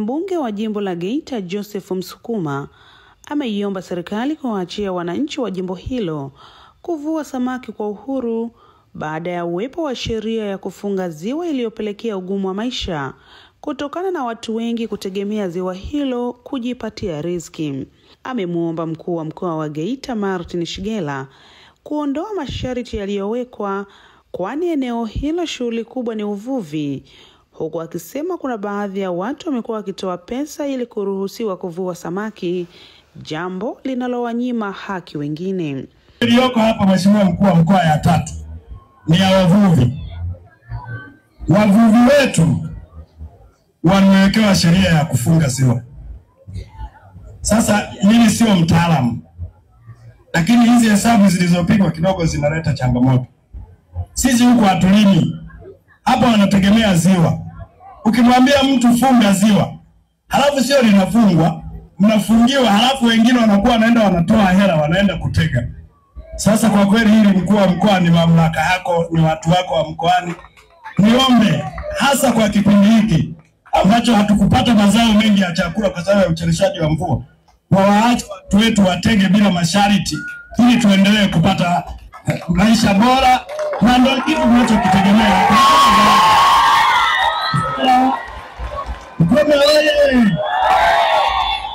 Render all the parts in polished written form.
Mbunge wa jimbo la Geita Joseph Msukuma ameiomba serikali kuwaachia wananchi wa jimbo hilo kuvua samaki kwa uhuru baada ya uwepo wa sheria ya kufunga ziwa iliyopelekea ugumu wa maisha kutokana na watu wengi kutegemea ziwa hilo kujipatia riziki. Amemuomba mkuu wa mkoa wa Geita Martin Shigela kuondoa masharti yaliyowekwa, kwani eneo hilo shughuli kubwa ni uvuvi, huku akisema kuna baadhi ya watu wamekuwa wakitoa pesa ili kuruhusiwa kuvua samaki, jambo linalowanyima haki wengine. Iliyoko hapa Mheshimiwa mkuu wa mkoa ya 3 ni ya wavuvi. Wavuvi wetu wamewekewa sheria ya kufunga ziwa. Sasa mimi sio mtaalamu, lakini hizi hesabu zilizopigwa kidogo zinaleta changamoto. Sisi huko hatulimi. Hapa wanategemea ziwa. Ukimwambia mtu funga ziwa, halafu sio linafungwa, mnafungiwa, halafu wengine wanakuwa wanaenda wanatoa hela wanaenda kutega. Sasa kwa kweli hili mkuu wa mkoa ni mamlaka yako, ni watu wako wa mkoani. Niombe hasa kwa kipindi hiki ambacho hatukupata mazao mengi ya chakula kwa sababu ya ucheleweshaji wa mvua, waache watu wetu watege bila masharti ili tuendelee kupata maisha bora, na ndio kitu tunachokitegemea. Mkome wewe!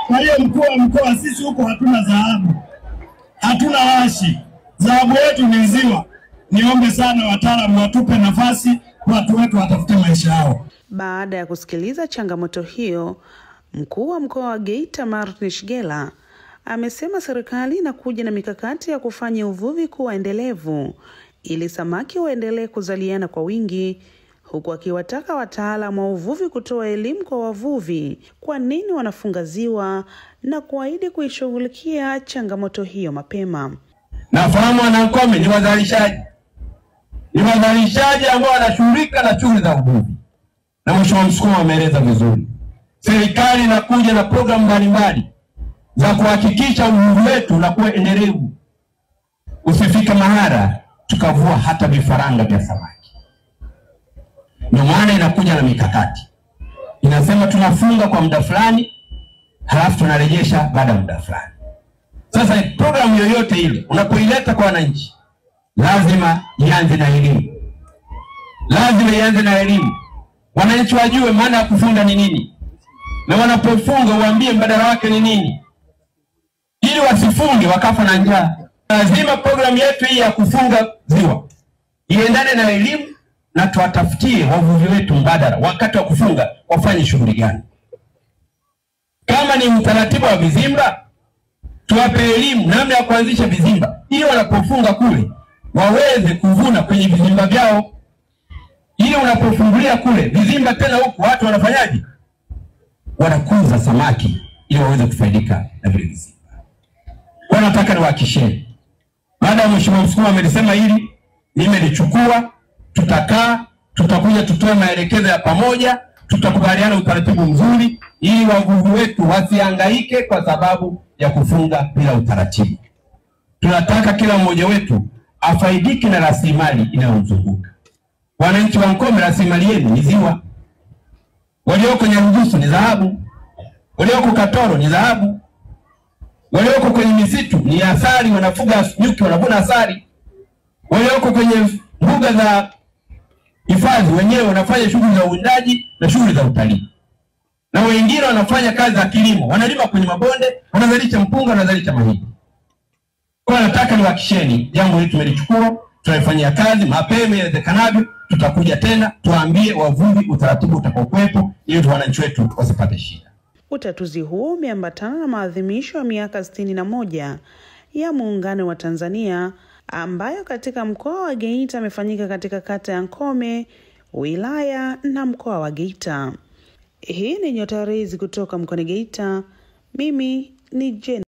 Kwa hiyo mkuu wa mkoa, sisi huko hatuna dhahabu, hatuna washi, dhahabu yetu ni ziwa. Niombe sana wataalamu watupe nafasi, watu wetu watafute maisha yao. Baada ya kusikiliza changamoto hiyo, mkuu wa mkoa wa Geita Martin Shigela amesema serikali inakuja na mikakati ya kufanya uvuvi kuwa endelevu ili samaki waendelee kuzaliana kwa wingi, huku akiwataka wataalamu wa uvuvi kutoa elimu kwa wavuvi kwa nini wanafunga ziwa na kuahidi kuishughulikia changamoto hiyo mapema. Nafahamu Wanankome ni wazalishaji. Ni wazalishaji ambao wanashughulika na shughuli za uvuvi. Na Mheshimiwa Msukuma ameeleza vizuri. Serikali inakuja na programu mbalimbali za kuhakikisha uvuvi wetu unakuwa endelevu. Usifike mahara tukavua hata vifaranga vya samaki. Ndio maana inakuja na mikakati. Inasema tunafunga kwa muda fulani, halafu tunarejesha baada ya muda fulani. Sasa programu yoyote ile unapoileta kwa wananchi, lazima ianze na elimu. Lazima ianze na elimu. Wananchi wajue maana ya kufunga ni nini. Na wanapofunga waambie mbadala wake ni nini, ili wasifunge wakafa na njaa. Lazima programu yetu hii ya kufunga ziwa iendane na elimu, na tuwatafutie wavuvi wetu mbadala wakati wa kufunga wafanye shughuli gani. Kama ni utaratibu wa vizimba, tuwape elimu namna ya kuanzisha vizimba ili wanapofunga kule waweze kuvuna kwenye vizimba vyao. Ili unapofungulia kule vizimba tena huku watu wanafanyaje? Wanakuza samaki ili waweze kufaidika na vile vizimba. Kwa nataka niwahakikishie, baada ya Mheshimiwa Msukuma amelisema hili, nimelichukua, tutakuja tutoe maelekezo ya pamoja, tutakubaliana utaratibu mzuri ili wavuvi wetu wasihangaike kwa sababu ya kufunga bila utaratibu. Tunataka kila mmoja wetu afaidike na rasilimali inayomzunguka. Wananchi wa Nkome, rasilimali yenu ni ziwa. Walioko Nyarugusu ni dhahabu. Walioko Katoro ni dhahabu. Walioko kwenye misitu ni asali, wanafuga nyuki wanavuna asali. Walioko kwenye mbuga za hifadhi wenyewe wanafanya shughuli za uwindaji na shughuli za utalii. Na wengine wanafanya kazi za kilimo, wanalima kwenye mabonde, wanazalisha mpunga, wanazalisha mahindi. Kwa nataka niwahakikisheni jambo hili tumelichukua, tunalifanyia kazi mapema iwezekanavyo. Tutakuja tena tuambie wavuvi utaratibu utakaokuwepo ili wananchi wetu wasipate shida. Utatuzi huo umeambatana na maadhimisho ya miaka 61 ya Muungano wa Tanzania, ambayo katika mkoa wa Geita amefanyika katika kata ya Nkome, wilaya na mkoa wa Geita. Hii ni Nyota Riziki kutoka mkoani Geita. Mimi ni Jen.